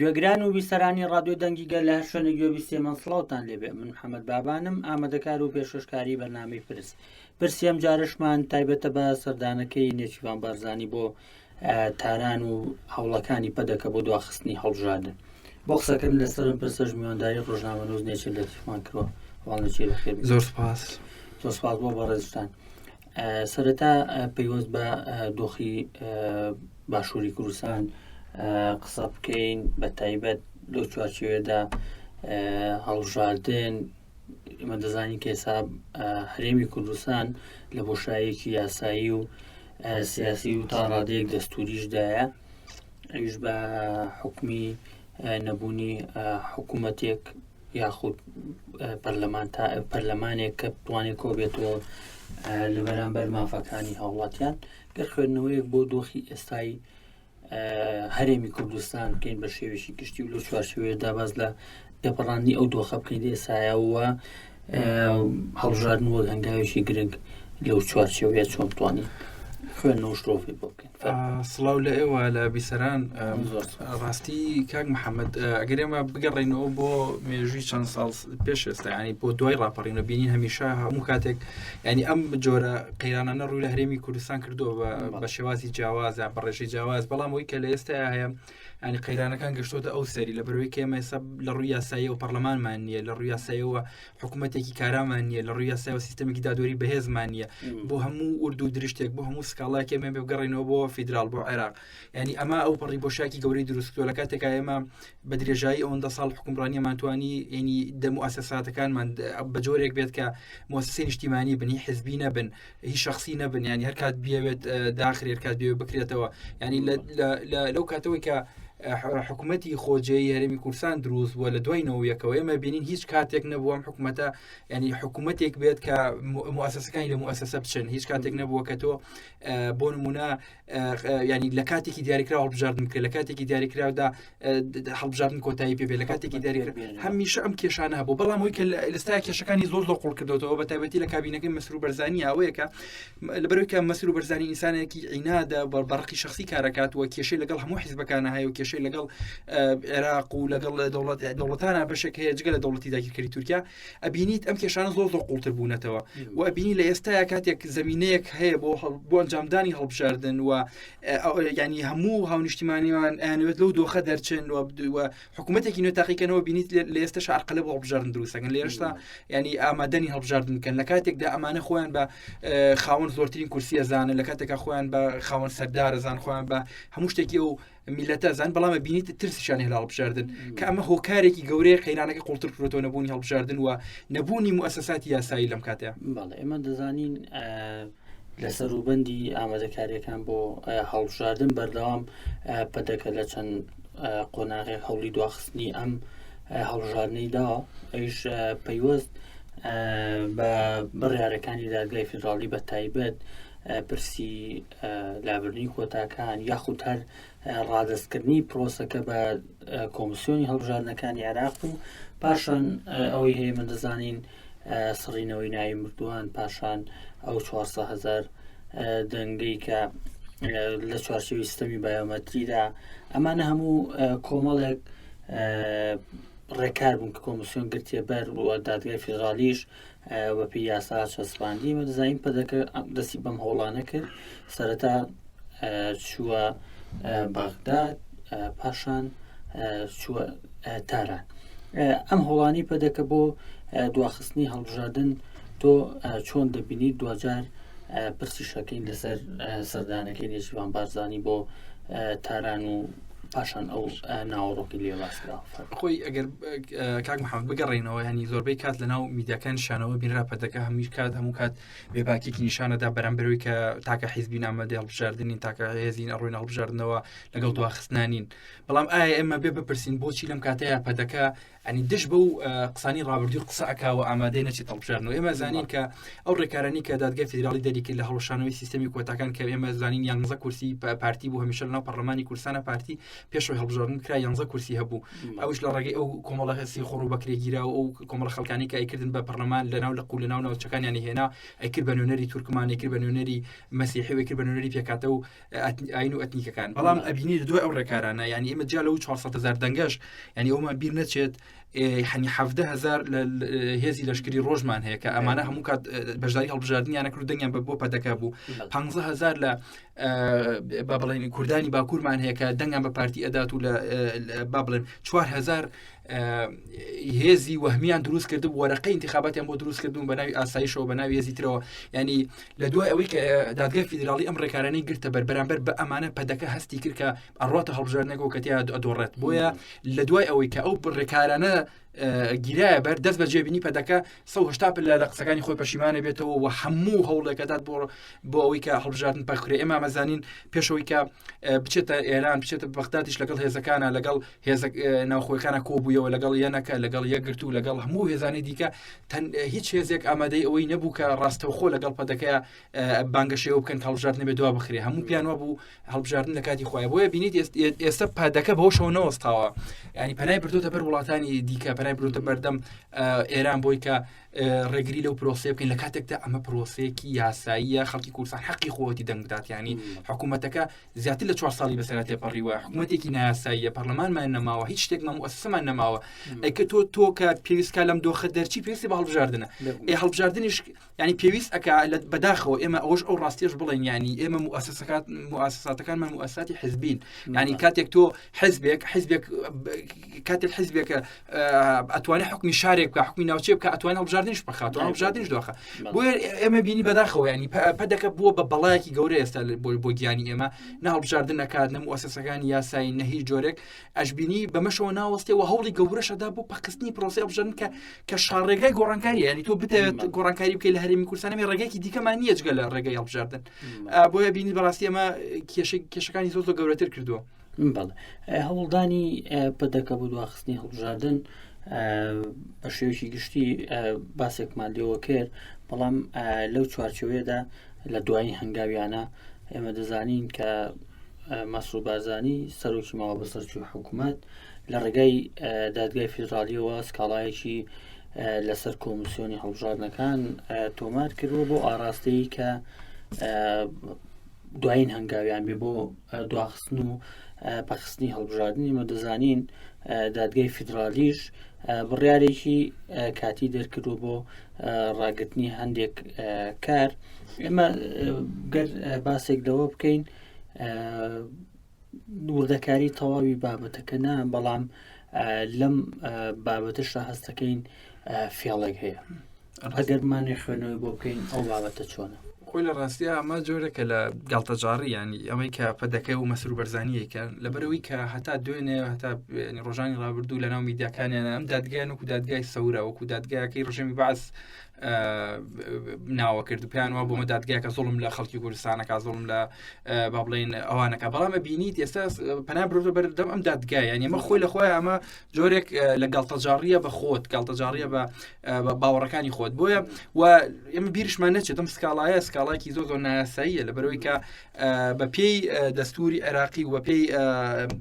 گوێگران و بیسەرانی ڕادیۆ دەنگی گەل لە هەر شوێنە گوێبیستێمە سڵاوتان لێبێ. من محەممەد بابانم، ئامادەکار و پێشۆشکاری بەرنامەی پرسی ئەم جارشمان تایبەتە بە سەردانەکەی نێچیوان بارزانی بۆ تاران و هەوڵەکانی پەدەکە بۆ دواخستنی هەڵبژاردن. بۆ قسەکەم لەسەرم پرسە میوانداری ڕۆژنامە نووز نێچێ لە تیفمان کردوە. واڵنەچێ بەخێر. زۆر سپاس. زۆر سپاس بۆ بەڕێزتان. سەرەتا پەیوەست بە دۆخی باشووری کوردستان قسە بکەین، بە تایبەت لەو چوارچێوێدا هەڵبژاردن. ئێمە دەزانین کە ئێستا هەرێمی کوردستان لە بۆشایەکی یاسایی و سیاسی و تا ڕادەیەک دەستوریشدایە، ئەویش بە حکمی نەبوونی حکوومەتێک یاخود پەرلەمانێک کە بتوانێت کۆ بێتەوە لە بەرامبەر مافەکانی هاوڵاتیان. گەر خوێندنەوەیەک بۆ دۆخی ئێستای هەرێمی کوردستان بکەین بە شێوێکی گشتی و لە چوارچێوەیەدا باز لە دەپەڕاندنی ئەو دۆخە بکەین ئێسایەوە هەڵبژاردن وەک هەنگاوێکی گرنگ لەو چوارچێوەیە چۆن بتوانین خوێندنەوە شتۆفی بۆ بکەین. سڵاو لە ئێوە لە بیسەران. ڕاستی کاک محەممەد، ئەگەر ئێمە بگەڕێنەوە بۆ مێژووی چەند ساڵ پێش ئێستا، ینی بۆ دوای ڕاپەڕینە بینین هەمیشە هەموو کاتێک ینی ئەم جۆرە قەیرانانە ڕووی لە هەرێمی کوردستان کردووە بە شێوازی جیاواز یا بەڕێژی جیاواز، بەڵام ئەوەی کە لە ئێستا هەیە ینی قەیرانەکان گەشتۆتە ئەو سەری لە بەرەوەی کە ئێمە ئێستا لە ڕووی یاساییەوە پەرلەمانمان نییە، لە ڕووی یاساییەوە حکوومەتێکی کارامان نییە، لە ڕووی یاساییەوە سیستەمێکی دادوەری بەهێزمان نییە. بۆ هەموو ئورد و درشتێک، بۆ هەموو سکاڵایەک ئێمە بگەڕێنەوە بۆ فیدرال، بۆ عێراق. ینی ئەمە ئەو پەڕی بۆشاکی گەورەی دروستکردووە لە کاتێکا ئێمە بە درێژایی ئەوەندە ساڵ حکومڕانیەمان توانی ینی مؤسساتەکانمان بە جۆرێک بێت کە مؤسسەی نیشتیمانی بن، حزبی نەبن، هیچ شخصی نەبن، ینی هەر کات بێوێت داخل، هەر کات بێوێت بکرێتەوە. ینی لەو کاتەوەی کە حکوومەتی خۆجێی هەرێمی کوردستان دروست بووە لە دوایەوە یەکەوە، ئێمە بینین هیچ کاتێک نەبووە حکوومەتە ینی حکوومەتێک بێت کە مؤسسەکانی لە مؤسسە بچن، هیچ کاتێک نەبووە کە تۆ بۆ نمونە ینی لە کاتێکی دیاریکرا هەڵبژاردن بکرێت، لە کاتێکی دیاریکراودا هەڵبژاردن کۆتایی پێ بێت، لە کاتێکی دیاریکرا هەمیشە ئەم کێشانە هەبوو. بەڵام ئەوەی کە لەستا کێشەکانی زۆر قوڵ کردوەوە بە تایبەتی لە کابینەکەی مەسرور بەرزانی ئەوەیە کە لەبەرەوەی کە مەسرور بەرزانی ئینسانێکی عینادە بەڕقی شخصی کارەکاتوە، کێشەی لەگەڵ هەموو حیزبەکانە هەیە و کێشەی لەگەڵ عێراق و لەگەڵ دەوڵەتانە بەشێک هەیە جگە لە دەوڵەتی داگیرکەری تورکیا. ئەبینیت ئەم کێشانە زۆر قوڵتر بوونەتەوە و ئەبینی لە ئێستایا کاتێک زمینەیەک هەیە بۆ ئەنجامدانی هەڵبژاردن و ینی هەموو هاونیشتیمانیان ئەیانوێت لەو دۆخە دەرچن و حکوومەتێکی نوێ تاقیکەنەوە بینیت لە ئێستاش عەرقەلە بۆ هەڵبژاردن دروستەکەن، لێرەشتا ینی ئامادەنی هەڵبژاردن بکەن لە کاتێکدا ئەمانە خۆیان بە خاوەن زۆرترین کورسی ئەزانن، لە کاتێکا خۆیان بە خاوەن سەردار ئەزان، خۆیان بە هەموو شتێکی ئەو میلەتە زان، بەڵام بینیت ترسیشان هێڵ هەڵبژاردن کە ئەمە هۆکارێکی گەورەیە قەیرانەکە قوڵتر کردوەوە نەبوونی هەڵبژاردن و نەبوونی مؤسساتی یاسایی لەم کاتەیە. بەڵێ ئێمە دەزانین لە سەروبەندی ئامادەکاریەکان بۆ هەڵبژاردن بەردەوام پەدەکە لە چەند قۆناغێک هەوڵی دواخستنی ئەم هەڵبژاردنەی داوە. ئەویش پەیوەست بە بڕیارەکانی دادگای فیدراڵی بە تایبەت پرسی لابردنی کۆتاکان یاخود هەر ڕادستکردنی پرۆسەکە بە کۆمسیۆنی هەڵبژاردنەکانی عێراق و پاشان ئەوەی هەیە من دەزانین سڕینەوەی ناوی مردووان، پاشان ئەو 400,000 دەنگەی کە لە چوارچێوەی سیستەمی بایۆمەتریدا، ئەمانە هەموو کۆمەڵێک ڕێکار بوون کە کۆمسیۆن گرتێ بەر و دادگای فیدراڵیش وەپی یاسا چەسپاندی. مە دەزانین پەدەکە دەستی بەم هەوڵانە کرد، سەرەتا چووە بەغداد، پاشان چووە تاران. ئەم هەوڵانی پەدەکە بۆ دواخستنی هەڵبژاردن تۆ چۆن دەبینیت دوجار پرسیشەکەین لەسەر سەردانەکەی نێچیوان بارزانی بۆ تاران و پاشان ئەو ناوەڕۆکی لێ باسکراوە؟ خۆی ئەگەر کاک محەممەد بگەڕێنەوە ینی زۆربەی کات لە ناو میدیاکان شانەوە بینرا پەدەکە هەموو کات بێباکێکی نیشانەدا بەرامبەرەوەی کە تاکە حیزبی نامەدەی هەڵبژاردنین، تاکە هێزین ئەڕۆین هەڵبژاردنەوە لەگەڵ دواخستنانین. بەڵام ئایا ئێمە بێ بپرسین بۆچی لەم کاتەیە پەدەکە ینی دش بەو قسانی ڕابردوو قسە ئەکاوە ئامادەی نەچێت هەڵبژاردنەوە ئێمە زانین کە ئەو ڕێکارانی کە دادگای فیدرالی دەریکرد لە هەڵوشانەوەی سیستەمی کۆتاکان کە ئێمە زانین 11 کورسی پارتی بوو هەمیشە لەناو پەرلەمانی کوردستانە پارتی پێشەوەی هەڵبژاردن کرا 11 کورسی هەبوو ئەوش لە ڕێگەی ئەو کۆمەڵە هەسی خۆڕ و بەکرێگیرا و ئەو کۆمەڵە خەڵکانی کە ئەیکردن بە پەرلەمان لەناو لە قوول لەناو ناوچەکانیانی هێنا ئەیکرد بە نوێنەری تورکمان ئەیکرد بە نوێنەری مەسیحی ئەیکرد بە نوێنەری پێکاتە و ئاین و ئەتنیکەکان بەڵام ئەبینی دوای ئەو ڕێکارانە ینی ئێمە جا لەو 400,000 دەنگەش ینی ئەومان بیر نەچێت حنی 17,000 هێزی لەشکری ڕۆژمان هەیە کە ئەمانە هەموو کات بەشداری هەڵبژاردنیانە کرد دەنگیان بە بۆ پەدەکە بوو 15,000 لە با بڵێن کوردانی باکوورمان هەیە کە دەنگیان بە پارتی ئەدات و لە با بڵێن 4,000 هێزی وەهمیان دروست کرد و وەرەقەی انتخاباتیان بۆ دروست کردوون بە ناوی ئاسایشەوە بە ناوی هێزی ترەوە ینی لە دوای ئەوەی کە دادگای فیدرالی ئەم ڕێکارانەی گرتە بەرامبەر بە ئەمانە پەدەکە هەستی کرد کە ئەڕاتە هەڵبژاردنەکەەوە کە تیا ئەدۆڕێت بۆیە لە دوای ئەوەی کە ئەو ڕێکارانە گیرایە بەر دەست بە جێبینی پەدەکە 180 لە قسەکانی خۆی پەشیمانە بێتەوە و هەموو هەوڵێکەدات بۆ ئەوەی کە هەڵبژاردن پەکرێ ئێمە مەزانین پێشەوەی کە بچێتە ئێران بچێتە بەغدادیش لەگەڵ هێزەکانە لەگەڵ هێز ناوخۆیەکانە کۆبوویەوە لەگەڵ یەنەکە لەگەڵ یەکگرت و لەگەڵ هەموو هێزانەی دیکە هیچ هێزێک ئامادەی ئەوەی نەبوو کە ڕاستەوخۆ لەگەڵ پەدەکەیە بانگەشەوە بکەن هەڵبژاردن بێ دوا بخرێ هەموو پیانەوە بوو هەڵبژاردن لە کاتی خۆیان بۆیە بینیت ئێستا پەدەکە بەەوە شەو نەوەستاوە ینی پەنای بردوتە بەر وڵاتانی دیکە پەنای بردوتە بەردەم ئێران بۆی کە ڕێگری لەو پرۆسێ بکەین لە کاتێکدا ئەمە پرۆسەیەکی یاساییە خەڵکی کوردستان حەقی خۆتی دەنگدات ینی حکوومەتەکە زیاتر لە 4 ساڵی بەسەرات تێپەڕیوە حکوومەتێکی نایاساییە پەرلەمانمان نەماوە هیچ شتێکمان مؤسسەمان نەماوە ئەیکە تۆ کە پێویستکە لەم دۆخە دەرچی پێویستی بە هەڵبژاردنە هەڵبژاردنیش ینی پێویست ئەکا بەداخەوە ئێمە ئەوەش ئەو ڕاستیش بڵێن ینی ئێمە مؤسساتەکانمان مؤسساتی حزبین ینی کاتێک تۆ حزبێک کاتێک حزبێکە ئەتوانێت حکمی شارێک بکە حکمی ناوچێ بکە ئەتوانێت هەڵبژاردنیش بخات هەڵبژاردنیش دۆخە بۆیە ئێمە بینی بەداخەوە ینی پەدەکە بووە بە بەڵایەکی گەورە ئێستا بۆ گیانی ئێمە نە هەڵبژاردن نەکات نە مؤسسەکانی یاسایی نە هیچ جۆرێک ئەشبینی بەمەشەوە ناوەستێەوە هەوڵی گەورەشەدا بۆ پەکستنی پرۆسی هەڵبژاردن کە شاڕێگای گۆڕانکاری ینی تۆ بتەوێت گۆڕانکاری بکەیت لە هەرێمی کوردستانی ڕێگەیەکی دیکەمان نییە جگە لە ڕێگەی هەڵبژاردن بۆیە بینی بەڕاستی ئەمە کێشەکانی زۆر گەورەتر کردووە هەوڵدانی پەدەکە بۆ دواخستنی هەڵبژاردن بە شێوەیەکی گشتی باسێکمان لێەوە کرد بەڵام لەو چوارچێوەیەدا لە دوای هەنگاویانە ئێمە دەزانین کە مەسعود بارزانی سەرۆکی ماوە بەسەرچووی حکوومەت لە ڕێگای دادگای فیدرالیەوە سکاڵایەکی لەسەر کۆمیسیۆنی هەڵبژاردنەکان تۆمار کردووە بۆ ئاراستەیە کە دوایین هەنگاویان بێ بۆ دواخستن و پەخستنی هەڵبژاردنی مە دەزانین دادگای فیدرالیش بڕیارێکی کاتی دەرکردو بۆ ڕاگرتنی هەندێک کار ئێمە گەر باسێک لەوە بکەین وردەکاری تەواوی بابەتەکە نا بەڵام لەم بابەتشدا هەستەکەین فێڵێک هەیە ئەگەرمانی خوێنەوەی بۆ بکەین ئەو بابەتە چۆنە خۆی لە ڕاستیە ئەمە جۆرەکە لە گاڵتەجاڕی ینی ئەمەی کە پەدەکە و مەسرور بەرزانیەکە لەبەرەوەی کە هەتا دوێنێ هەتا ڕۆژانی ڕابردوو لە ناو میدیاکانیانە ئەم دادگایان وەکو دادگای سەورە وەکو دادگایەکەی ڕژێمی باس ناوە کرد و پیان وە بۆمە دادگایکە زۆڵم لە خەڵکی کوردستانەکە زۆڵم لە با بڵێن ئەوانەکە بەڵامە بینیت ئێستا پەنا برۆتە بەردەم ئەم دادگای ینی ئەمە خۆی لە خۆی ئەمە جۆرێک لە گاڵتەجاڕیە بە خۆت گاڵتەجاڕیە بە باوەڕەکانی خۆت بۆیە و ئێمە بیرشمان نەچێت ئەم سکاڵایە سکاڵایکی زۆر نایاساییە لەبەرەوەی کە بە پێی دەستوری عێراقی و پێی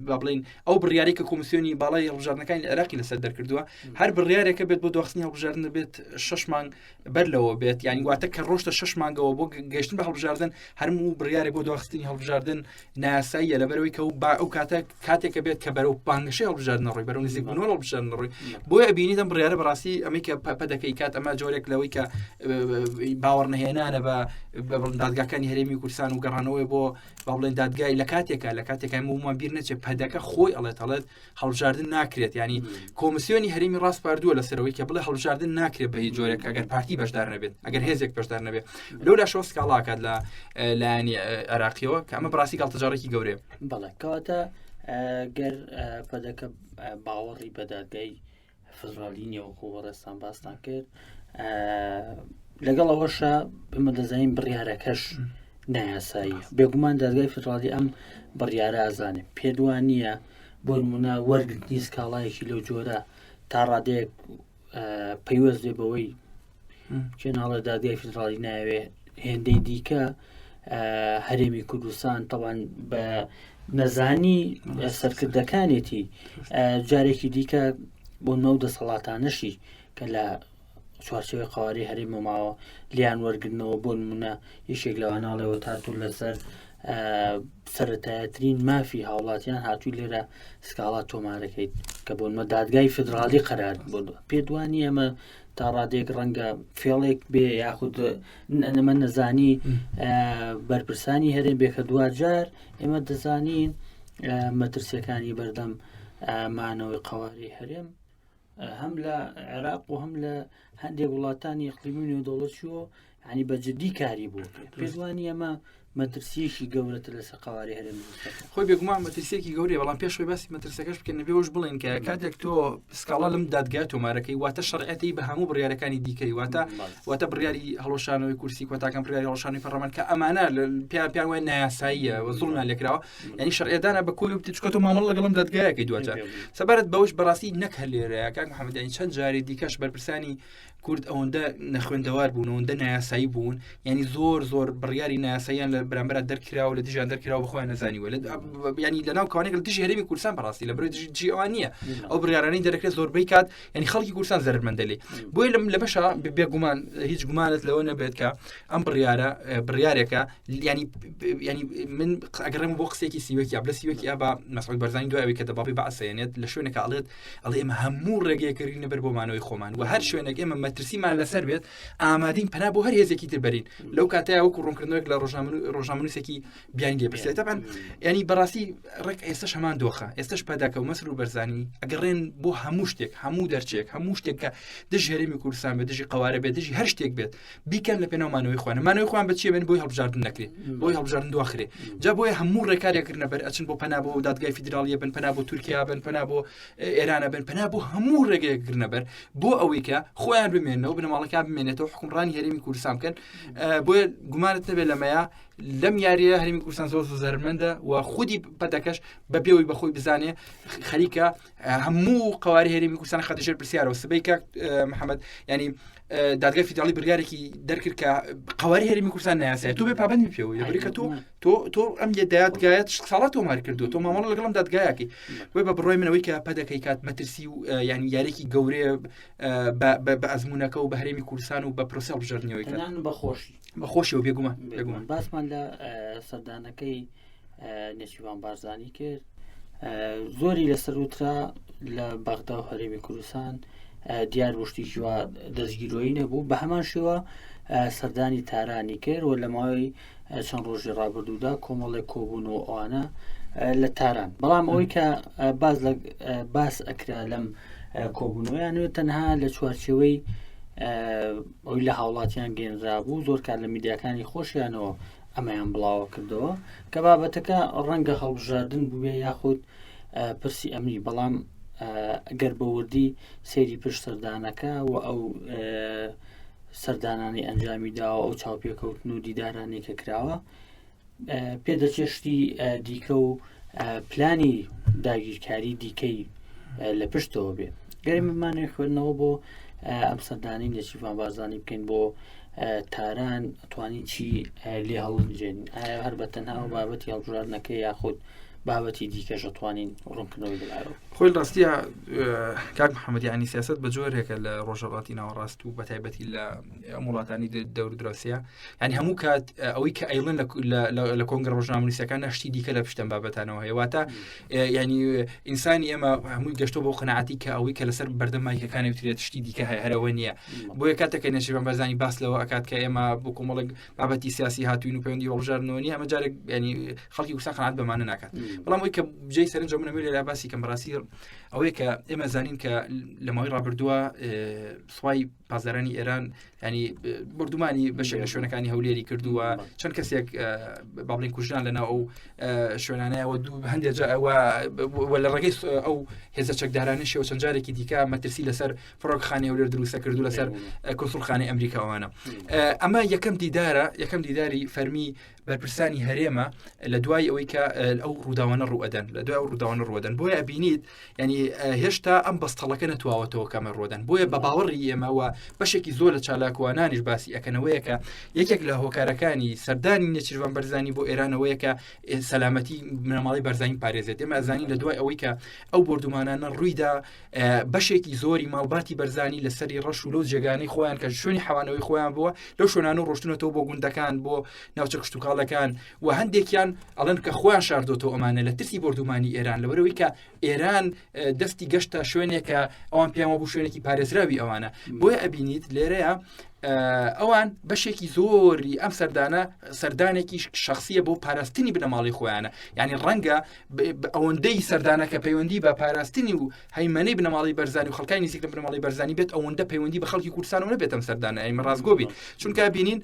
با بڵێن ئەو بڕیارەی کە کۆمیسیۆنی باڵای هەڵبژاردنەکانی عێراقی لەسەر دەرکردووە هەر بڕیارێکە بێت بۆ دواخستنی هەڵبژاردن بێت 6 مانگ بەر لەوە بێت ینی واتە کە ڕۆژتە 6 مانگەوە بۆ گەشتن بە هەڵبژاردن هەرموو بڕیارێک بۆ دواخستنی هەڵبژاردن نایاساییە لەبەرەوەی کە ئەو کاتێکە بێت کە بەرەو بانگەشەی هەڵبژاردن ڕۆی بەرەو نزیک بوونەوە هەڵبژاردن ڕۆی بۆیە ئەبینیت ئەم بڕیارە بەڕاستی ئەمەی کە پەدەکەی کات ئەمە جۆرێک لەوەی کە باوەڕ نەهێنانە بە دادگاکانی هەرێمی کوردستان و گەڕانەوەی بۆ با بڵێن دادگای لە کاتێکە هەموومان بیر نەچێت پەدەکە خۆی ئەڵێت هەڵبژاردن ناکرێت ینی کۆمیسیۆنی هەرێمی ڕاست پاردووە لەسەرەوەی کە بڵێ هەڵبژاردن ناکرێت بە هیچ جۆرێک ئەگەر پارتی بەشدار نەبێت ئەگەر هێزێک بەشدار نەبێت لەو لا شۆ سکاڵاکات لە لایەنی عێراقیەوە کە ئەمە بەڕاستی گاڵتەجاڕێکی گەورەیە بەڵێ کەواتە گەر پەدەکە باوەڕی بە دادگای فیدرالی نێوەکو وەڕێستان باستان کرد لەگەڵ ئەوەشە بمە دەزانین بڕیارەکەش نایاساییە بێگومان دادگای فیدرالی ئەم بڕیارە ئازانێ پێدوان نییە بۆ نمونە وەرگرتنی سکاڵایەکی لەو جۆرە تا ڕادەیەک پەیوەست دێ بەوەی چێناڵە دادگای فیدراڵی ناوێ هێندەی دیکە هەرێمی کوردستان تەوان بە نەزانی سەرکردەکانێتی جارێکی دیکە بۆ نەو دەسەڵاتانەشی کە لە چوارچێوەی قواری هەرێمە ماوە لیان وەرگرتنەوە بۆ نمونە یەکێک لەواناڵەوە تاتوو لەسەر سەرەتایەترین مافی هاوڵاتیان هاتووی لێرە سکاڵا تۆمارەکەیت کە بۆنمە دادگای فیدراڵی قەرار بۆ پێدوانی ئەمە تا ڕادێک ڕەنگە فێڵێک بێ یاخود ئەمە نەزانی بەرپرسانی هەرێم بێکە دوجار ئێمە دەزانین مەترسیەکانی بەردەم مانەوەی قواری هەرێم هەم لە عێراق و هەم لە هەندێک وڵاتانی ئیقلیمی و دەوڵەتیەوە ینی بەجددی کاری بوو پێدوانی ئەمە مەترسیەکی گەورەتر لەسەر قواری هەرێم خۆی بێگومان مەترسیەکی گەورەیە بەڵام پێشەوەی باسی مەترسەکەش بکەن نەبێوەش بڵێن کە کاتێک تۆ سکاڵا لەم دادگای تۆمارەکەی واتە شەرعەتی بە هەموو بڕیارەکانی دیکەی واتە بڕیاری هەڵۆشانەوەی کورسی کۆتاکەم بڕیاری هەڵۆشانی پەرلەمان کە ئەمانە پیان وای نایاساییە و زوڵمان لێکراوە ینی شەرعێدانە بە کۆی بچکۆتە مامەڵ لەگەڵم دادگایەکەی دوجار سەبارەت بەوەش بەڕاستی نەک هەر لێرەیە کاک محەممەد ینی چەند جاری دیکەش بەرپرسانی کورد ئەوەندە نەخوێندەوار بوون ئەوەندە نایاسایی بوون ینی زۆر بڕیاری نایاساییان لە بەرامبەر دەرکراوە لە دژیان دەرکراوە بخۆیان نەزانیوە ینی لەناو کاوانێک لە دژی هەرێمی کوردستان بەڕاستی لە بەرەوەی دژی ئەوان نییە ئەو بڕیارانەی دەرەکرێت زۆربەی کات ینی خەڵکی کوردستان زەرمەندە لێ بۆی لە بەشە بێگومان هیچ گومانت لەوە نەبێت کە ئەم بڕیارێکە ینی من ئەگەڕێم بۆ قسێکی سیوەکی بە سیوەکی بە مەسعود بەرزانی دوایەوەی کە دەباڵی بەعسێنێت لە شوێنێکە ئەڵێت ئەمە هەموو ڕێگەیەکردی نەبەر بۆمانەوەی خۆمان و هەر شوێنێک ئێمە مەترسیمان لەسەر بێت ئامادەین پەنا بۆ هەر هێزێکی تربەرین لەو کاتەیە وەکو ڕوونکردنەوەیەک لە ڕۆژنامەنووسێکی بیانی لێپرسێت تەبەن ینی بەڕاستی ڕێک ئێستش هەمان دۆخە ئێستش پەداکە و مەسر و بەرزانی ئەگەڕێن بۆ هەموو شتێک هەموو دەرچێک هەموو شتێک کە دژی هەرێمی کوردستان بێت دژی قوارە بێت دژی هەر شتێک بێت بیکەن لە پێناومانەوەی خوانە مانەوەی خوان بەچیە بێن بۆی هەڵبژاردن نەکرێت بۆی هەڵبژاردن دواخرێ جا بۆیە هەموو ڕێکاریەکردنە بەر ئەچن بۆ پەنا بۆ دادگای فیدراڵیە بن پەنا بۆ تورکیا بن پەنا بۆ ئێرانە بن پەنا بۆ هەموو ڕێگەیەکردنە بەر بۆ ئەوەی کە خۆیان بمێنەوە بنەماڵەکان بمێنێتەوە حکومڕانی هەرێمی کوردستان بکەن بۆیە گومانت نەبێت لەمەیە لەم یاریە هەرێمی کوردستان زۆر زەرمەندە و خودی پەتەکەش بە پێوەی بەخۆی بزانێ خەریکە هەموو قواری هەرێمی کوردستان خەتەژێر پرسیارەوە سبەی کاک محەممەد ینی دادگای فیدراڵی بڕیارێکی دەرکرد کە قواری هەرێمی کوردستان نایاسایە تۆ بێ پابەندی پێوە یەبری کە تۆ ئەم دادگایەت ساڵات تۆمار کردو تۆ مامەڵە لەگەڵم دادگایەکی وێ بە بڕۆی منەوەی کە پەدەکەی کات مەترسی و ینی یارێکی گەورەیە بە ئەزمونونەکە و بە هەرێمی کوردستان و بە پرۆسی هەڵبژاردنەوەی بەخۆشی و بێگومان باسمان لە سەردانەکەی نێچیوان بارزانی کرد زۆری لەسەر وترا لە بەغدا و هەرێمی کوردستان دیار وشتی جووا دەستگیرۆیی نەبوو بە هەمان شێوە سەردانی تارانی کرد و لە ماوەی چەند ڕۆژی ڕابردوودا کۆمەڵێک کۆبوون و ئەوانە لە تاران بەڵام ئەوەی کە باس ئەکرا لەم کۆبوونەوەیانوێت تەنها لە چوارچێوەی ئەوی لە هاوڵاتیان گەێنرا بوو زۆر کار لە میدیاکانی خۆشیانەوە ئەمەیان بڵاوە کردەوە کە بابەتەکە ڕەنگە هەڵبژاردن بووێ یاخود پرسی ئەمنی بەڵام ئەگەر بەوردی سەیری پشت سەردانەکە و ئەو سەردانانی ئەنجامی داوە ئەو چاوپێکەوتن و دیدارانی کە کراوە پێدەچێشتی دیکە و پلانی داگیرکاری دیکەی لە پشتەوە بێ گەری ممانێ خوێندنەوە بۆ ئەم سەردانی نێچیوان بارزانی بکەین بۆ تاران توانین چی لێ هەڵبژێن هەر بە تەنها و بابەتی هەڵبژاردنەکە یاخود بابەتی دیکەش دەتوانین ڕوونکردنەوەی بڵاوە خۆی ڕاستیە کاک محەممەد ینی سیاست بە جۆرێکە لە ڕۆژهەڵاتی ناوەڕاست و بەتایبەتی لە وڵاتانی دەور درۆسیە ینی هەموو کات ئەوەی کە ئەیڵن لە کۆنگرە ڕۆژنامەنووسیەکان نەشتی دیکە لە پشتم بابەتانەوە هێواتە ینی ئینسانی ئێمە هەمووی گەشتۆ بۆ قەناعەتی کە ئەوەی کە لەسەر بەردەمایکەکانی وترێت شتی دیکە هەرەوە نییە بۆیە کاتێکە نێچیوان بارزانی باس لەوە ئەکات کە ئێمە بۆ کۆمەڵێک بابەتی سیاسی هاتوین و پەیوەندی هەڵبژاردنەوە نییە ئەمە جارێک ینی خەڵکی کوردستان قەناعەت بەمانە ناکات بەڵام ئەوەی کە جێی سەرنجە منەوێت لە باسی کەم ڕاستی ئەوەیە کە ئێمە زانین کە لە ماوەی ڕابردووە سوپای پازەرانی ئێران ینی بردومانی بەشێک لە شوێنەکانی هەولێری کردووە چەند کەسێک باڵین کوژدان لەناو ئەو شوێنانەوە هەندێک لە ڕێگەی ئەو هێزە چەکدارانشی و چەند جارێکی دیکە مەترسی لەسەر فڕۆکخانەی هەولێر دروستە کردو لەسەر کۆنسوڵخانەی ئەمریکاوانە. ئەمە یەکەم دیداری فەرمی بەرپرسانی هەرێمە لە دوای ئەوەی کە ئەو ڕووداوانە ڕوئەدەن لە دوای ئەو ڕووداوانە ڕوەدەن بۆیە ئەبینیت ینی هێشتا ئەم بەستەڵەکە نەتواوەتەوە کەمە ڕۆدەن بۆیە بە باوەڕی ئێمەوە بەشێکی زۆر لە چالاکوانانیش باسی ئەکەنەوەیە کە یەکێک لە هۆکارەکانی سەردانی نێچیروان بەرزانی بۆ ئێرانەوەیە کە سەلامەتی بنەماڵی بەرزانی پارێزێت. ئێمە ئەزانین لە دوای ئەوەی کە ئەو بردومانانە ڕوویدا بەشێکی زۆری ماڵباتی بەرزانی لەسەری ڕەش و لەو جێگانەی خۆیان کە شوێنی حەوانەوەی خۆیان بووە لەو شوێنانە ڕۆشتونەتەوە بۆ گوندەکان بۆ ناوچە کشتتوکاڵەکان و هەندێکیان ئەڵەن کە خۆیان شاردۆتەوە ئەمانە لە ترسی بردومانی ئێران لەبەرەوەی کە ئێران دەستی گەشتە شوێنێکە ئەوان پیاوە بوو شوێنێکی پارێزراوی ئەوانە بۆیە ئەبینیت لێرەیە ئەوان بەشێکی زۆری ئەم سەردانێکی شخصیە بۆ پاراستنی بنەماڵی خۆیانە ینی ڕەنگە ئەوەندەی سەردانەکە پەیوەندی بە پاراستنی و هەیمەنەی بنەماڵی بەرزانی و خەڵکای نزیک لە بنەماڵی بەرزانی بێت ئەوەندە پەیوەندی بە خەڵکی کوردستان و نەبێت ئەم سەردانە ئەمە ڕاستگۆ بین چونکە بینین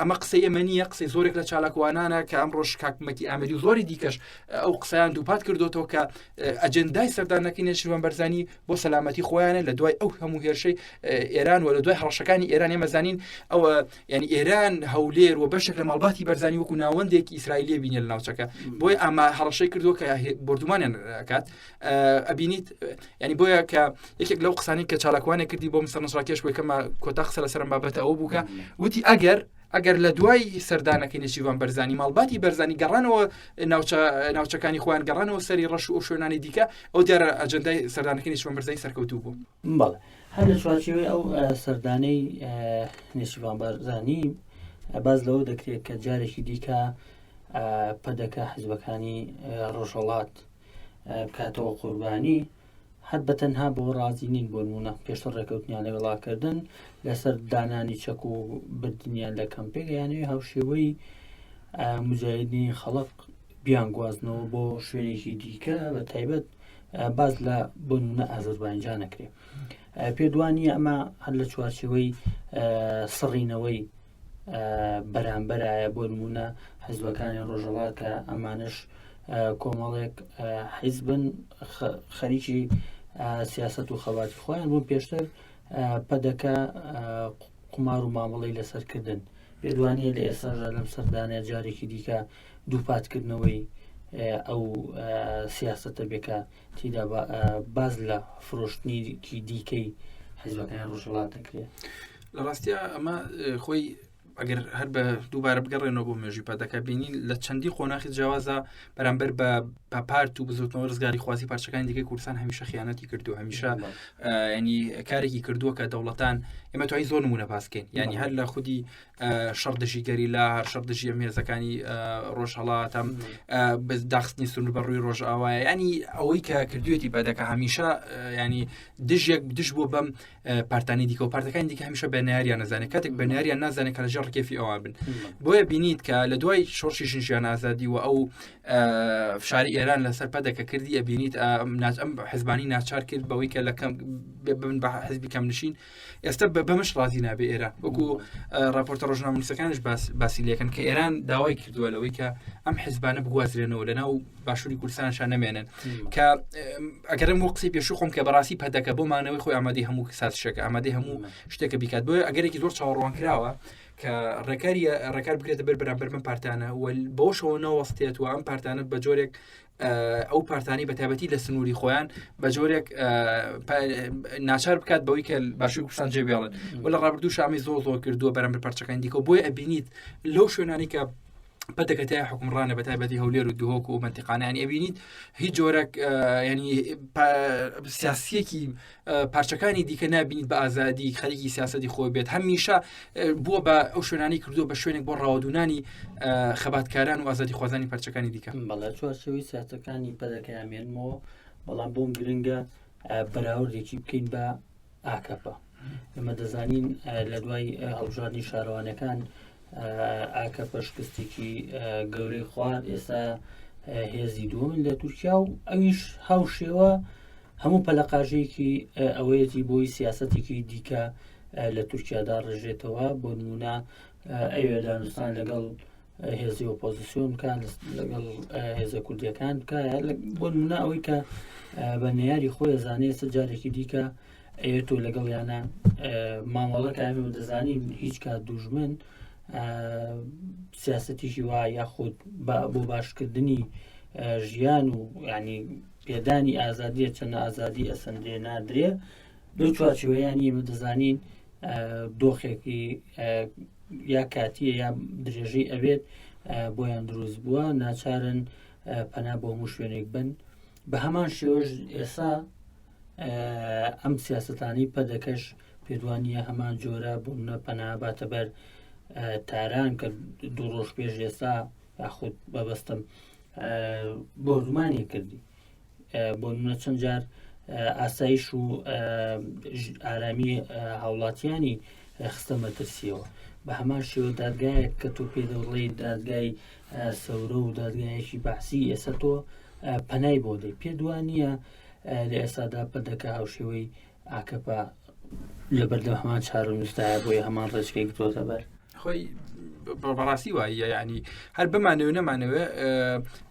ئەمە قسەی ئەمە نییە قسەی زۆرێک لە چالاکوانانە کە ئەم ڕۆژ کاکمەکی ئامەری و زۆری دیکەش ئەو قسەیان دووپات کردوتەوە کە ئەجەندای سەردانەکەی نێچیروان بەرزانی بۆ سەلامەتی خۆیانە لە دوای ئەو هەموو هێرشەی ئێران و لە دوای هەڕەشەکانی ئێران ئێمەزانین ئەوە ینی ئێران هەولێر و بەشێک لە ماڵباتی بەرزانی وەکو ناوەندێکی ئیسرائیلی بینێ لە ناوچەکە بۆیە ئەمە هەڕەشەی کردووە کە بردومانیان ئەکات ئەبینیت ینی بۆیە کە یەکێک لەو قسانی کە چالاکوانێک کردی بۆ مسەر نەسڕاکێش بۆی کەمە کۆتا قسە لەسەر بابەتە ئەوە بووکە وتی ئەگەر لە دوای سەردانەکەی نێچیروان بەرزانی ماڵباتی بەرزانی گەڕانەوە ناوچەکانی خۆیان گەڕانەوە سەری ڕەش و شوێنانی دیکە ئەو دیارە ئەجەندای سەردانەکەی نێچیروان بەرزانی سەرکەوتوو بوو. بەڵێ هەر لە چوارچێوەی ئەو سەردانەی نێچیروان بەرزانی باز لەوە دەکرێت کە جارێکی دیکە پەدەکە حیزبەکانی ڕۆژهەڵات بکاتەوە قوربانی هەر بەتەنها بۆ ڕازی نین بۆ نمونە پێشتر ڕێکەوتنیان لەگەڵاکردن لەسەر دانانی چەک و بردنیان لە کەمپێک یانەوەی هاوشێوەی مجاهدینی خەڵق بیان گوازنەوە بۆ شوێنێکی دیکە بە تایبەت باز لە بۆ نمونە ئازەربایجان نەکرێت. پێدوانی ئەمە هەر لە چوارچێوەی سڕینەوەی بەرامبەرایە بۆ نمونە حیزبەکانی ڕۆژهەڵات کە ئەمانش کۆمەڵێک حیزبن خەریکی سیاست و خەواتی خۆیان بوون پێشتر پەدەکە قمار و مامەڵەی لەسەرکردن پێدوانیە لە ئێستا لەم سەردانە جارێکی دیکە دووپاتکردنەوەی ئەو سیاستە بێکە تیدا باز لە فرۆشتنیکی دیکەی حیزبەکانی ڕۆژهەڵات دەکرێت. لە ڕاستیە ئەمە خۆی ئەگەر هەر بە دووبارە بگەڕێنەوە بۆ مێژوی پادەکە بینین لە چەندی قۆناغی جیاوازە بەرامبەر بە پارت و بزوتنەوە ڕزگاری خوازی پارچەکانی دیگەی کوردستان هەمیشە خیانەتی کردو هەمیشە ینی کارێکی کردووە کە دەوڵەتان ئێمە توای زۆر نمونە باسکەین ینی هەر لە خودی شەڕدەژی گەریلا شەڕدەژی مێرزەکانی ڕۆژهەڵات ئەم داخستنی سون بەڕووی ڕۆژ ئاوایە ینی ئەوەی کە کردوێتی پادەکە هەمیشە ینی دژ بۆ بەم پارتانی دیکە و پارتەکانی دیکە هەمیشە بەنیاریان نەزانێت کاتێک بەنیاریان نازانێت کە لەژێر ڕکێفی ئەوان بن بۆیە بینیت کە لە دوای شۆڕشی ژنجیان ئازادی و ئەو فشاری ئێران لەسەر پەدەکە کردی ئەبینیت ئەم حیزبانی ناچار کرد بەوەی کە لەکەم بن بە حیزبی کەم نشین ئێستا بەمەش ڕازی نابێ ئێران وەکو راپۆرتە ڕۆژنامەنووسەکانش باسی لەکەن کە ئێران داوای کردووە لەوەی کە ئەم حیزبانە بگوازرێنەوە لەناو باشووری کوردستانشان نەمێنن کە ئەگەرم وە قسەی پێشوو خۆم کە بەڕاستی پەدەکە بۆ مانەوەی خۆی ئامادەی هەموو سازشەکە ئامادەی هەموو شتێکە بیکات بۆیە ئەگەرێکی زۆر چاوەڕوان کراوە کە ڕێکار بکرێتە بەرامبەر من پارتانە و بەوەشەوە نەوەستێت و ئەم پارتانت بە جۆرێک ئەو پارتانی بە تایبەتی لە سنووری خۆیان بە جۆرێک ناچار بکات بەوەی کە باشووری کوردستان جێبێڵن و لە ڕابردوو شامی زۆر کردووە بەرامبەر پارچەکانی دیکە بۆیە ئەبینیت لەو شوێنانی کە پەدەکەتای حکومڕانە بە تایبەتی هەولێر و دوهۆک و منتیقانیانی ئەبینیت هیچ جۆرەك ینی سیاسیەکی پارچەکانی دیکە نبینیت بە ئازادی خەریکی سیاسەتی خۆی بێت هەمیشە بووە بە ئەو شوێنانی کردووە بە شوێنێک بۆ ڕاوەدونانی خەباتکاران و ئازادی خوازانی پارچەکانی دیکە. بەڵێ چوارچێوەی سیاسەکانی پەدەکە ئەمێنمەوە بەڵام بۆم گرنگە بەراوردێکی بکەین بە ئاکەپە. ئێمە دەزانین لە دوای هەڵبژاردننی شارەوانەکان ئاکەپە شکستێکی گەورەی خوارد ئێستا هێزی دووەم لە تورکیا و ئەویش هاوشێوە هەموو پەلەقاژەیەکی ئەوەیەتی بۆی سیاسەتێکی دیکە لە تورکیادا ڕژێتەوە بۆ نمونە ئەوێ دانوستان لەگەڵ هێزی ئۆپۆزیسیۆن بکە لەگەڵ هێزە کوردیەکان بکە بۆ نمونە ئەوەی کە بە نەیاری خۆی زانێت جارێکی دیکە ئەوێت تۆ لەگەڵ یانە مامەڵە کامێ دەزانین هیچ کات دوژمن سیاسەتیشی وایە یاخود بۆ باشکردنی ژیان و ینی پێدانی ئازادیە چەند ئازادی ئەسەندێ نادرێ دو چوارچێوەیانی ئێمە دەزانین دۆخێکی یا کاتیە یا درێژەی ئەوێت بۆیان دروست بووە ناچارن پەنا بۆ هەموو شوێنێک بن بە هەمان شێوەش ئێستا ئەم سیاسەتانی پەدەکەش پێدوانیە هەمان جۆرە بوونە پەنا باتە بەر تاران کە دوو ڕۆژ پێش ئێستا یاخود بەبەستم بۆ زمانی کردی بۆ نمونە چەند جار ئاسایش و ئارامی هاوڵاتیانی خستە مەترسیەوە بە هەمان شێوە دادگایەک کە تۆ پێ دەوڵێ دادگای سەورە و دادگایەکی بەحسی ئێستا تۆ پەنای بۆ دەی پێدوانیە لە ئێستادا پەدەکە هاوشێوەی ئاکەپە لەبەردەم هەمان چارەنووسدایە بۆی هەمان ڕێچکەی گرۆتە بەر خۆی بەڕاستی وایە ینی هەر بمانەوە نەمانەوە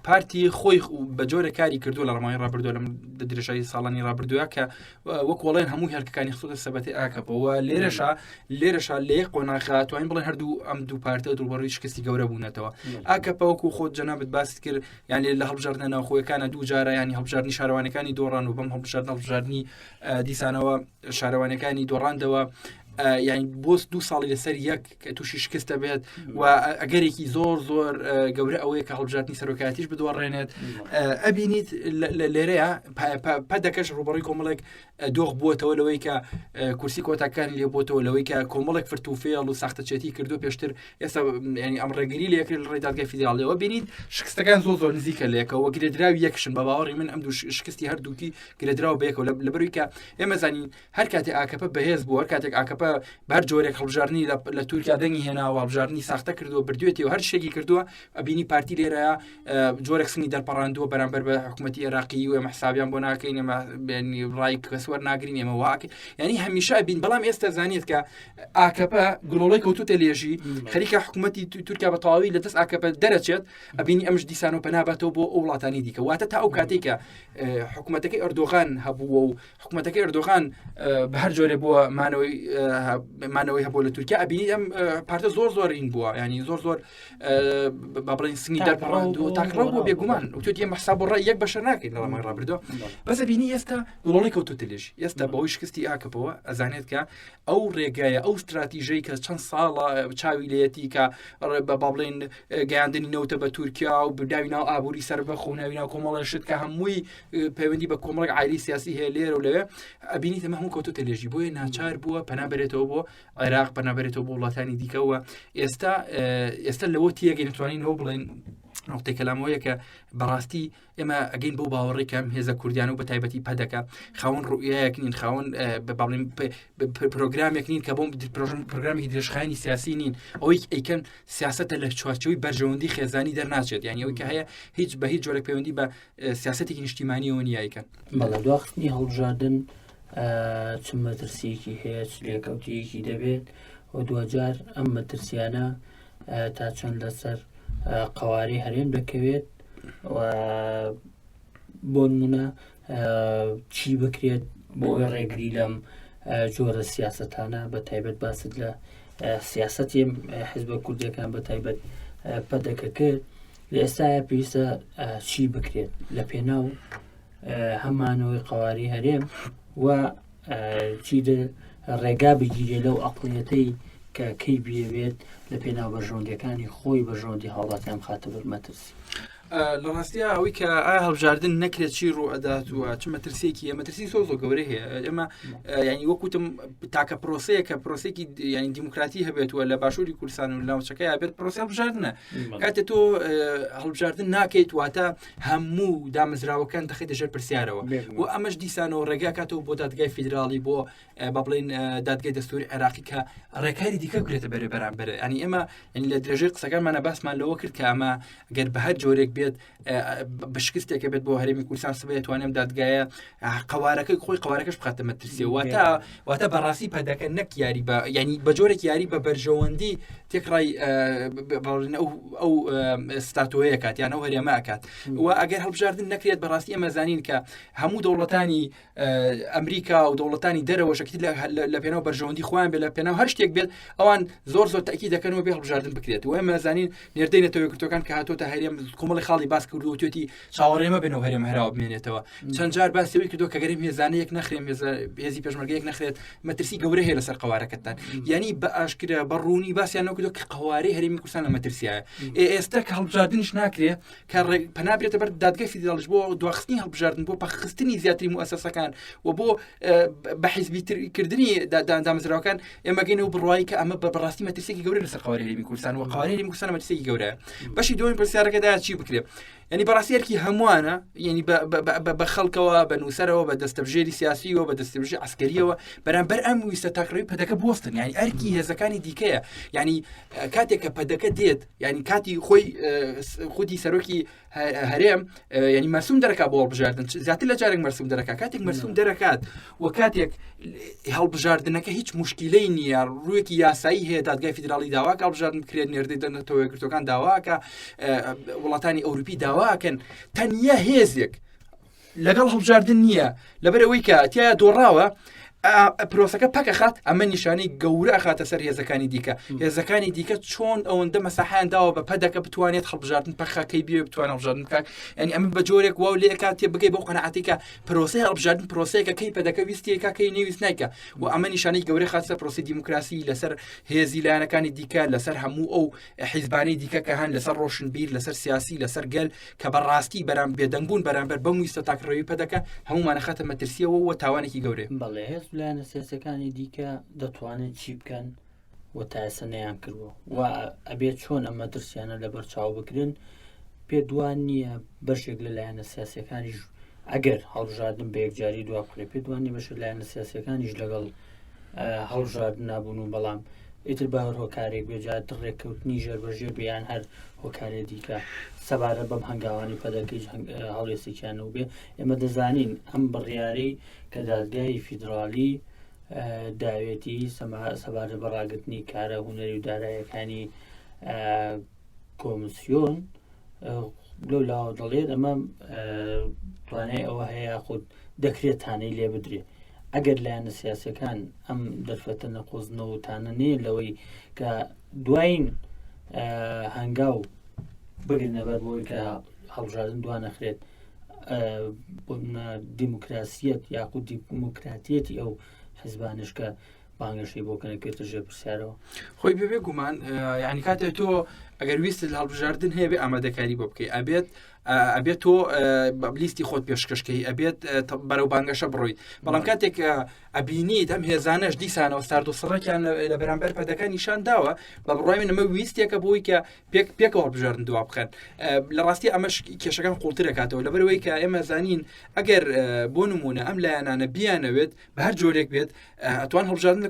پارتی خۆی بە جۆرە کاری کردو لە ڕمای ڕابردووە لەم درێژایی ساڵانی ڕابردووە کە وەک وەڵێن هەموو هەرکەکانی خستە سەبەتی ئاکەپەوە لێرەشە لێ قۆناغا توانین بڵێن هەردوو ئەم دوو پارتە دووبەڕووی شکستی گەورە بوونەتەوە ئاکەپە وەکو خۆت جەنابەت باست کرد یعنی لە هەڵبژاردنە ناوخۆیەکانە دوو جارە ینی هەڵبژاردننی شارەوانەکانی دۆڕان و بەم هەڵبژاردننی دیسانەوە شارەوانەکانی دۆڕاندەوە یعنی بۆست دو ساڵی لەسەر یەک کە تووشی شکستە بێت و ئەگەرێکی زۆر گەورە ئەوەیە کە هەڵبژاردننی سەرۆکاتیش بدۆڕێنێت ئەبینیت لێرەیە پەدەکەش ڕوبەڕی کۆمەڵێک دۆخ بووەتەوە لەوەی کە کورسی کۆتاکانی لێ بۆتەوە لەوەی کە کۆمەڵێک فرتوفێڵ و ساختەچێتی کردو پێشتر ئێستا ینی ئەم ڕێگری لەکرێت لە ڕێدادگای فیدراڵیەوە بینیت شکستەکان زۆر نزیکە لێکەوە گرێدراوی یەکشن بە باوەڕی من ئەم دوو شکستی هەردووکی گرێدراوە بەیەکەوە لەبەروی کە ئێمە زانین هەر کاتێک ئاکەپە بەهێز بوو هەر کاتێک ئاکەپە بەر جۆرێک هەڵبژاردننی لە تورکیا دەنگی هێناوە هەڵبژاردننی ساختە کردووە بردوێتی و هەر شتێکی کردووە ئەبینی پارتی لێرەیە جۆرێک سنگی دەرپەڕاندووە بەرامبەر بە حکوومەتی عێراقی و ئێمە حسابیان بۆ ناکەین ئێمە ڕای کەسوەر ناگرین ئێمە واکە ینی هەمیشە بین بەڵام ئێستا زانیت کە ئاکەپە گڵۆڵی کەوتوتە لێژی خەریکە حکوومەتی تورکیا بە تەواوی لەدەست ئاکەپە دەرەچێت ئەبینی ئەمش دیسان و پەناباتەوە بۆ ئەو وڵاتانی دیکە واتە تا ئەو کاتێکە حکوومەتەکەی ئەردۆغان هەبووە و حکوومەتەکەی ئەردۆغان بە هەر جۆرە بووە مانەوەی هەبوو لە تورکیا ئەبینی ئەم پارتە زۆر این بووە ینی زۆر با بڵین سنگی دەرپەڕاند و تاکڕەو بۆ بێگومان و توت ئێمە حساب ڕای یەک بەشەر ناکەین لە ڕمای ڕابردووە بەس ئەبینی ئێستا گڵۆڵی کەوتوتە لێژی ئێستا بەوەی شکستی ئاکەپەوە ئەزانێت کە ئەو ڕێگایە ئەو استراتیژەی کە چەند ساڵە چاوی لەیەتی کە با بڵین گەیاندنی نەوتە بە تورکیا و بداوی ناو ئابووری سەر بە خۆناوی ناو کۆمەڵە شت کە هەمووی پەیوەندی بە کۆمەڵێک عایلی سیاسی هەیە لێرە و لەوێ ئەبینی تەمە هەموو کەوتوتە لێژی بۆیە ناچار بووە پەنابێتەوە بۆ عێراق پەنابێتەوە بۆ وڵاتانی دیکەوە ئێستا لەوە تیەگەی نتوانینەوە بڵێن نقطەی کەلامەوەیە کە بەڕاستی ئێمە ئەگەین بۆ باوەڕێکم هێزە کوردیان و بە تایبەتی پەدەکە خاوەن ڕوئیەک نین خاوەن بەڵێن پرۆگرامێک نین کە بۆم پرۆگرامێکی درێژخایانی سیاسی نین ئەوەی ئەیکەن سیاسەتە لە چوارچەوەی بەرژەوەندی خێزانی دەرناچێت یعنی ئەوەی کە هەیە هیچ بە هیچ جۆرەك پەیوەندی بە سیاسەتێکی نیشتیمانیەوە نیایکەن بەڵێ دواخستنی هەڵبژاردن چ مەترسیەکی هەیە چ لێکەوتیەکی دەبێت و دوجار ئەم مەترسیانە تا چەند لەسەر قواری هەرێم دەکەوێت و بۆ نمونە چی بکرێت بۆ ڕێگری لەم جۆرە سیاسەتانە بە تایبەت باست لە سیاسەتی حیزبە کوردیەکان بە تایبەت پەدەکە کرد لە ئێستاە پێویستە چی بکرێت لە پێناو هەمانەوەی قواری هەرێم و چی ڕێگا بگیرێ لەو ئەقڵیەتەی کە کەی بێوێت لە پێناو بەژۆندەکانی خۆی بەژۆندی هاوڵاتیان خاتە بەر مەترسی لە ڕاستیە ئەوەی کە ئایا هەڵبژاردن نەکرێت چی ڕوو ئەدات وە چ مەترسێکی مەترسی زۆر گەورە هەیە ئێمە ینی وەکوتم تاکە پرۆسەیە کە پرۆسێکی ینی دیموکراتی هەبێتوە لە باشووری کوردستان و ناوچەکەی بێت پرۆسی هەڵبژاردنە کاتێک تۆ هەڵبژاردن ناکەیت واتە هەموو دامەزراوەکان دەخێتە ژێر پرسیارەوە و ئەمەش دیسانەوە ڕێگا کاتەوە بۆ دادگای فیدراڵی بۆ با بڵێن دادگای دەستوری عێراقی کە ڕێکاری دیکە بگرێتە بەرامبەر ینی ئێمە ینی لە درێژەی قسەکانمانە باسمان لەوە کرد کە ئەمە گەر بە هەر جۆرێک بێت بشکستێکە بێت بۆ هەرێمی کوردستان سبەیە توانێم دادگایە قوارەکەی خۆی قوارەکەش بخاتە مەترسیە واتە بەڕاستی پەدەکە نەک یاری بە ینی بە جۆرێک یاری بە بەرژەوەندی تێکڕای ئەو ستاتۆیە کات یان ئەو هەرێمە ئەکات و ئەگەر هەڵبژاردن نەکرێت بەڕاستی ئەمە زانین کە هەموو دەوڵەتانی ئەمریکا و دەوڵەتانی دەرەوە شەکتی لە پێناو بەرژەوەندی خۆیان بێت لە پێناو هەر شتێک بێت ئەوان زۆر تاکی دەکەنەوە بێ هەڵبژاردن بکرێت و ئێمە زانین نێردەی نەتەوەیەکگرتوەکان کە هاتۆتە هەرێم کۆمەڵی خاڵی باس کرد و توێتی چاوەڕێمە بنەوە هەرێم هەراوە بمێنێتەوە چەند جار باسیەوەی کردو کە گەرم هێزانەیەک نەخرێم هێزی پێشمەرگەیەک نەخرێت مەترسی گەورە هەیە لەسەر قوارەکەتان یعنی بە ئاشکرا بە ڕوونی باسییان نەکردو کە قوارەی هەرێمی کوردستان لە مەترسیایە ئێستا کە هەڵبژاردنش ناکرێت کە پەنابرێتە بەر دادگای فیدرالیش بۆ دواخستنی هەڵبژاردن بۆ پەخستنی زیاتری موسسەکان و بۆ بە حیزبیکردنی دامەزراوەکان ئێمە گەینەوە بڕوایی کە ئەمە بەڕاستی مەترسێکی گەورە لەسەر قوارەی هەرێمی کوردستان و قوارەی هەرێمی کوردستان مەترسێکی گەورەیە بەشی دووەمی پرسیارەکەدا چی بکرێت ینی بەڕاستیەرکی هەمووانە ینی بە خەڵکەوە بە نووسەرەوە بە دەستەبژێری سیاسیەوە بە دەستەبژێ عسکەریەوە بەرامبەر ئەم ویستە تاکڕەوی پەدەکە بوەستن ینی ئەرکی هێزەکانی دیکەیە ینی کاتێک کە پەدەکە دێت ینی کاتی خۆی خودی سەرۆکی هەرێم ینی مەرسوم دەرەکا بۆ هەڵبژاردن زیاتر لە جارێک مەرسوم دەرەکات کاتێک مەرسوم دەرەکات و کاتێک هەڵبژاردنەکە هیچ مشکلەی نییە ڕوویەکی یاسایی هەیە دادگای فیدرالی داواکە هەڵبژاردن بکرێت نێردەی دەرنەتەوەیەکگرتوەکان داواکە وڵاتانی ئەوروپی داواکەن تەنیا هێزێک لەگەڵ هەڵبژاردن نییە لەبەرەوەی کە تیا دۆڕاوە پرۆسەکە پەکەخات ئەمە نیشانەی گەورە ئەخاتە سەر هێزەکانی دیکە هێزەکانی دیکە چۆن ئەوەندە مەساحیان داوە بە پەدەکە بتوانێت هەڵبژاردن پەخەکەی بێ بتوانێت هەڵبژاردن بکات ینی ئەمە بە جۆرێک واو لێ کاتێ بگەی بۆ قەنەعەتی کە پرۆسەی هەڵبژاردن پرۆسەیەکە کەی پەدەکە ویستیەکە کەی نەویست نایکە و ئەمە نیشانەی گەورەی خاصە پرۆسی دیموکراسی لەسەر هێزی لایەنەکانی دیکە لەسەر هەموو ئەو حیزبانی دیکە کە هەن لەسەر ڕۆشنبیر لەسەر سیاسی لەسەر گەل کە بەڕاستی بەرام بێدەنگبوون بەرامبەر بەم ویستە تاکڕەوی پەدەکە هەمومانە خاتە مەترسیەوە و تاوانێکی گەورەیە بەڵێ هێز لایەنە سیاسەکانی دیکە دەتوانن چی بکەن و تاسە نەیان کردووە و ئەبێت چۆن ئەمە ترسیانە لەبەر چاو بکرن پێ دوان نییە بەشێک لە لایەنە سیاسەکانیش ئەگەر هەڵبژاردن بە یەکجاری دوا بکرێ پێ دوانی بەشێک لایەنە سیاسەکانیش لەگەڵ هەڵبژاردن نابوون و بەڵام ئیتر باوەڕ هۆکارێک بێجات ڕێککەوتنی ژێربەژێر بیان هەر هۆکارێ دیکە سەبارە بەم هەنگاوانی پەدەکەی هەڵێستێکیانەوە بێ ئێمە دەزانین ئەم بڕیارەی کە دادگای فیدرالی داوێتی سەبارە بەڕاگرتنی کارە هونەری و دارایەکانی کۆمسیۆن لەو لاوە دەڵێت ئەمە توانای ئەوە هەیە خۆت دەکرێت تانەی لێ بدرێت ئەگەر لایەنە سیاسەکان ئەم دەرفەتە نەقۆزنەوەتانە نێ لەوەی کە دوایین هەنگاو بگرنە بەر بۆی کە هەڵبژاردن دوانەخرێت دیموکراسیەت یاخود دیموکراتیەتی ئەو حیزبانش کە بانگەشەی بۆکەنە کێتە ژێر پرسیارەوە خۆی بێ گومان یعنی کاتێک تۆ ئەگەر ویست هەڵبژاردن هەیە بێ ئامادەکاری بۆ بکەی ئەبێت تۆ لیستی خۆت پێشکەشکەی ئەبێت بەرەو بانگەشە بڕۆیت بەڵام کاتێک ئەبینیت ئەم هێزانەش دیسانەوە ستار و سڕێکیان لە بەرامبەر پەدەکە نیشان داوە بە بڕای من ئەمە ویستێکە بۆی کە پێکەوە هەڵبژاردن دوا بخەن لە ڕاستی ئەمەش کێشەکان قوڵترەکاتەوە لەبەرەوەی کە ئێمە زانین ئەگەر بۆ نمونە ئەم لایەنانە بیانەوێت بە هەر جۆرێک بێت ئەتوان هەڵبژاردن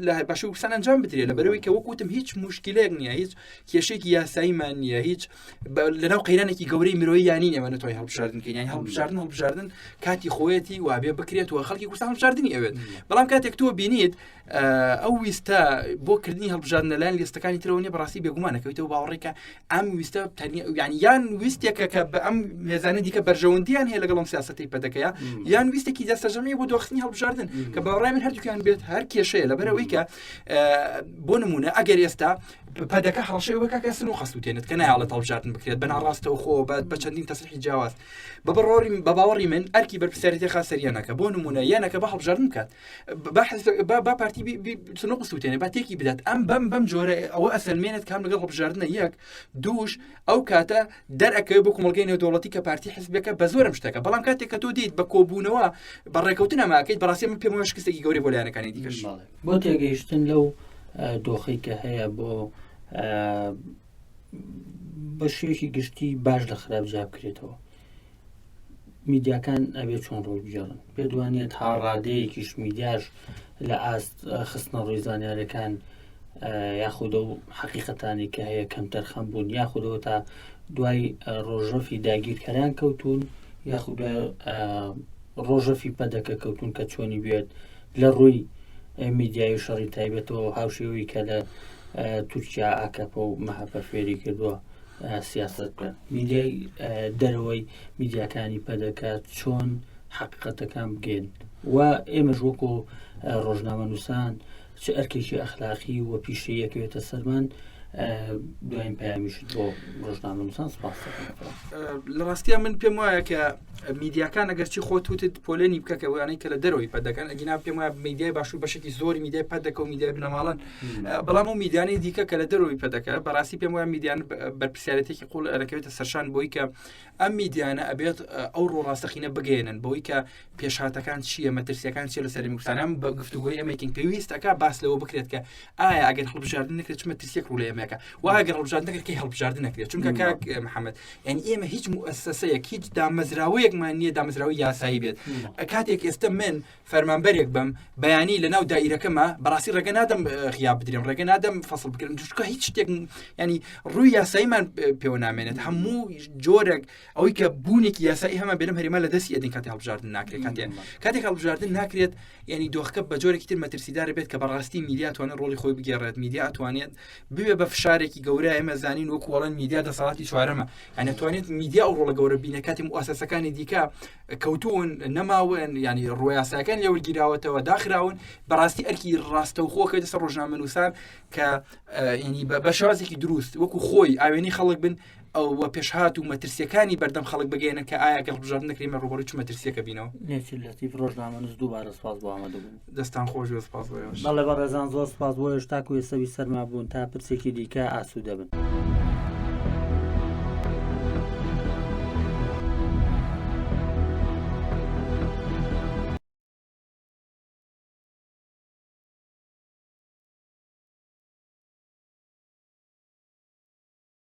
لە باشووری کوردستان ئەنجام بدرێت لەبەرەوەی کە وەکوتم هیچ مشکلەیەک نییە هیچ کێشێکی یاساییمان نییە هیچ لەناو قەیرانێکی گەورەی مرۆیی یانین ئێمە نەتوانین هەڵبژاردن بکەین یانی هەڵبژاردن کاتی خۆیەتی وابێ بکرێت و خەڵکی کوردستان هەڵبژاردننی ئەوێت بەڵام کاتێک تۆ بینیت ئەو ویستە بۆ کردنی هەڵبژاردن لەلایەن لیستەکانی ترەوە نیە بەڕاستی بێگومانەکەویتەوە باوەڕێکە ئەم ویستە یانی یان ویستێکە کە بە ئەم هێزانە دیکە بەرژەوەندیان هەیە لەگەڵ ئەم سیاسەتی پەدەکەیە یان ویستێکی دەستەجەمەیە بۆ دۆخستنی هەڵبژاردن کە باوەڕای من هەردووکیان بێت هەر کێشەیە لەبەرەوەی کە بۆ نمونە ئەگەر ئێستا پەدەکە هەڵشەی وەکە کەسن و خەستوتێنێت کە نایڵێت هەڵبژاردن بکرێت بەناڕاستەوە خۆ بە چەندین تەسریحی جیاواز بە باوەڕی من ئەرکی بەرپرسیارەتی خاسەریانەکە بۆ نمونە یانەکە بە هەڵبژاردن بکات با پارتی سنوق سووتێنێ با تێکی بدات ئەم بەم جۆرە ئەوە ئەسەلمێنێت کام لەگەڵ هەڵبژاردنە یەک دووش ئەو کاتە دەرەکەوێت بۆ کۆمەڵگەی نێودەوڵەتی کە پارتی حیزبەکە بە زۆرم شتەکە بەڵام کاتێک کە تۆ دیت بە کۆبوونەوە بە ڕێکەوتن ئەماکەیت بەڕاستی من پێم وایە شکستێکی گەورەی بۆ لایەنەکانی دیکەش بۆ تێگەیشتن لەو دۆخەی کە هەیە بۆ بە شێوەیەکی گشتی باش لە خراپجا بکرێتەوە میدیاکان ئەبێ چۆن ڕۆڵ بژێڕن پێدوانێت هاڕادەیەکیش میدیاش لە ئاست خستنە ڕووی زانیارەکان یاخودە و حقیقەتانی کە هەیە کەم تەرخەم بوون یاخودەوە تا دوای ڕۆژەفی داگیرکەران کەوتون یاخود ڕۆژەفی پەدەکە کەوتون کە چۆنی بێت لە ڕووی میدیای و شەڕی تایبەتەوە هاوشێوەی کە لە تورکیا ئاکەپە و مەهەپە فێری کردووە سیاست بکە میدیای دەرەوەی میدیاکانی پەدەکە چۆن حقیقەتەکان بگەین و ئێمەش وەکو ڕۆژنامە نووسان چه ئەرکێکی ئەخلاقی و پیشەیەکەوێتە سەرمان دوایین پەیامیشت بۆ ڕۆژنامە نووسان سپاس لە ڕاستیە من پێم وایە کە میدیاکان ئەگەر چی خۆت وتت پۆلێنی بکە وانەی کە لە دەرەوەی پەدەکەن ئەگینا پێم وایە میدیای باشوور بەشێکی زۆری میدیای پەدەکە و میدیای بنەماڵن بەڵام و میدیانەی دیکە کە لە دەرەوەی پەدەکە بەڕاستی پێم وایە میدیان بەرپرسیارەتێکی قوڵ ئەرەکەوێتە سەرشان بۆی کە ئەم میدیانە ئەبێت ئەو ڕۆڕاستەقینە بگەێنن بۆی کە پێشهاتەکان چییە مەترسیەکان چیە لە سەر میقسانام بە گفتوگۆی ئەمەکین پێویستەکە باس لەوە بکرێت کە ئایا ئەگەر هەڵبژاردن نەکرێت چ مەترسیەک ڕوو لە ئێمەکە و ئەگەر هەڵبژاردن نەکرێت کەی هەڵبژاردن نەکرێت چونکە کاک محەممەد یعنی ئێمە هیچ مؤسسەیەک هیچ دامەزراوەیەکمان نییە دامەزراوی یاسایی بێت کاتێک ئێستا من فەرمانبەرێک بم بەیانی لە ناو دائیرەکەمە بەڕاستی ڕێگە نادەم خیاب بدرێم ڕێگە نادەم فەسڵ بکردم چونکە هیچ شتێک ینی ڕووی یاساییمان پێوە نامێنێت هەموو جۆرێک ئەوەی کە بوونێکی یاسایی هەمە بێنم هەرێمە لە دەستی ئەدین کاتی هەڵبژاردن ناکرێت کاتێک هەڵبژاردن ناکرێت ینی دۆخەکە بە جۆرێکی تر مەترسیدار بێت کە بەڕاستی میدیا توانێت ڕۆڵی خۆی بگێڕێت میدیا ئەتوانێت ببێ بە فشارێکی گەورە ئێمە زانین وەکو وەڵەن میدیا دەسەڵاتی چوارەمە یعنی ئەتوانێت میدیا ئەو ڕۆڵە گەورە بینە کاتی مؤسسەکانی دیکە کەوتون نەماون ینی ڕۆیاساکان لێوەرگیراوەتەوە داخراون بەڕاستی ئەرکی ڕاستەوخۆکە دەسەر ڕۆژنامە نووسان کە ینی بە شێوازێکی دروست وەکو خۆی ئاوێنی خەڵک بن ئەو پێشهات و مەترسیەکانی بەردەم خەڵک بگەێنە کە ئایا گەڵ بژاردن نەکرێمە ڕوبەڕووی چ مەترسیەکە بینەوە نێچی لەتیف ڕۆژنامە نووس دووبارە سپاس بۆ ئامادەبوون دەستان خۆش سپاس بەڵێ بەڕێزان زۆر سپاس بۆ هێشتا کوێ سەوی سەرما بوون تا پرسێکی دیکە ئاسوودە بن.